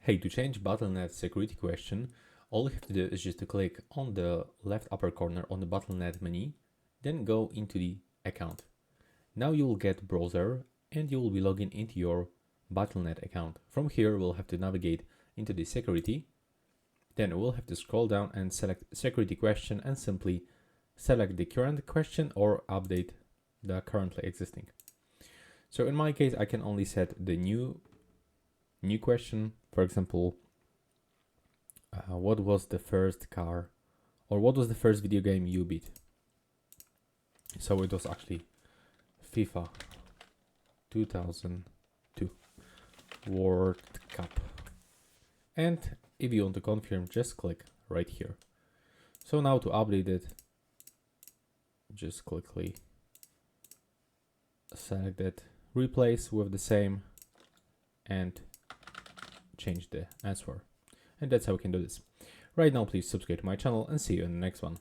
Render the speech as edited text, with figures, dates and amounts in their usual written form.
Hey, to change Battlenet security question, all you have to do is just to click on the left upper corner on the Battlenet menu, then go into the account. Now you will get browser and you will be logging into your Battlenet account. From here, we'll have to navigate into the security. Then we'll have to scroll down and select security question and simply select the current question or update the currently existing. So in my case, I can only set the new question. For example, what was the first car or what was the first video game you beat? So it was actually FIFA 2002 World Cup. And if you want to confirm, just click right here. So now to update it, just quickly select it, replace with the same, and change the answer. And that's how we can do this. Right now, please subscribe to my channel and see you in the next one.